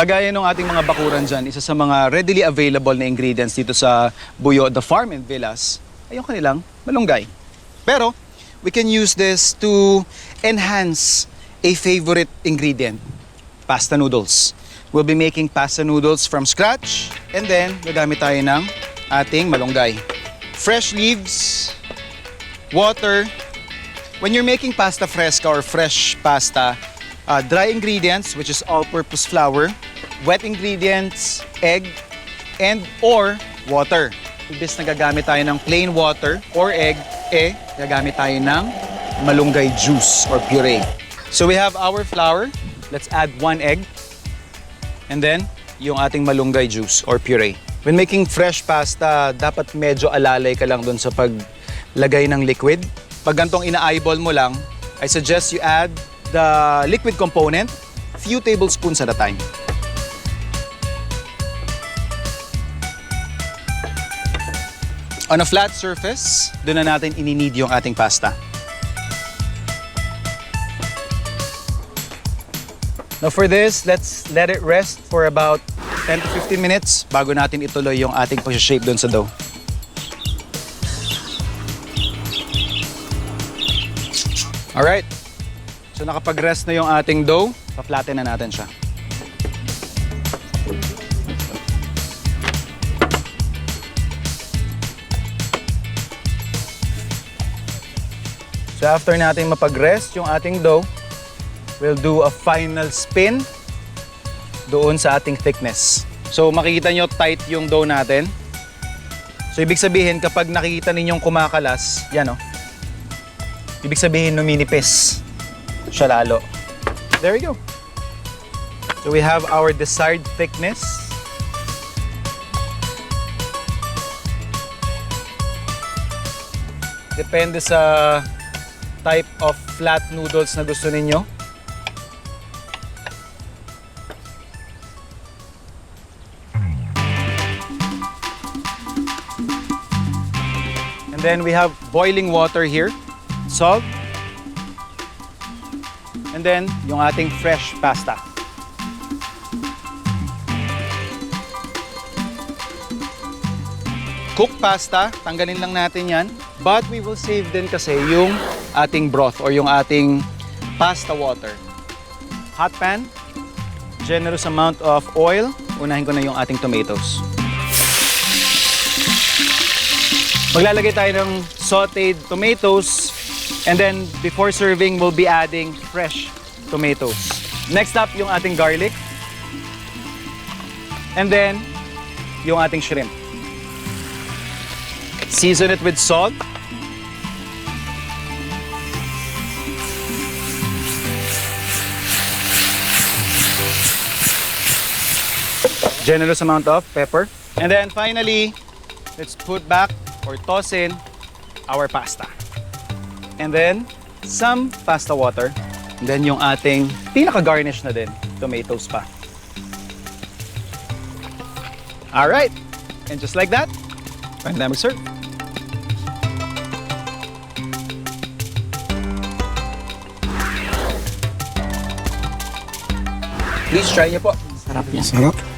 Kagaya ng ating mga bakuran dyan, isa sa mga readily available na ingredients dito sa Buyo, the Farm and Villas, ay yung kanilang malunggay. Pero, we can use this to enhance a favorite ingredient, pasta noodles. We'll be making pasta noodles from scratch and then gagamit tayo ng ating malunggay. Fresh leaves, water. When you're making pasta fresca or fresh pasta, dry ingredients, which is all-purpose flour, wet ingredients, egg, and or water. Imbes na gagamit tayo ng plain water or egg, gagamit tayo ng malunggay juice or puree. So we have our flour. Let's add 1 egg. And then, yung ating malunggay juice or puree. When making fresh pasta, dapat medyo alalay ka lang dun sa paglagay ng liquid. Pag gantong ina-eyeball mo lang, I suggest you add the liquid component few tablespoons at a time. On a flat surface, dun na natin ininid yung ating pasta. Now for this, let's let it rest for about 10 to 15 minutes bago natin ituloy yung ating pag-shape doon sa dough. Alright. So nakapag-rest na yung ating dough, pa-flatten na natin siya. So after natin mapag-rest yung ating dough, we'll do a final spin doon sa ating thickness. So makikita nyo tight yung dough natin. So ibig sabihin kapag nakikita ninyong kumakalas, yan o. Ibig sabihin numinipis siya lalo. There we go. So we have our desired thickness. Depende sa type of flat noodles na gusto ninyo. Then we have boiling water here, salt, and then yung ating fresh pasta. Cooked pasta, tanggalin lang natin yan, but we will save din kasi yung ating broth or yung ating pasta water. Hot pan, generous amount of oil, unahin ko na yung ating tomatoes. Maglalagay tayo ng sauteed tomatoes and then before serving, we'll be adding fresh tomatoes. Next up, yung ating garlic. And then, yung ating shrimp. Season it with salt. Generous amount of pepper. And then finally, let's put back or toss in our pasta. And then, some pasta water. And then yung ating pinaka-garnish na din, tomatoes pa. Alright. And just like that, time na mag-serve. Please try niyo po. Sarap niya. Sarap.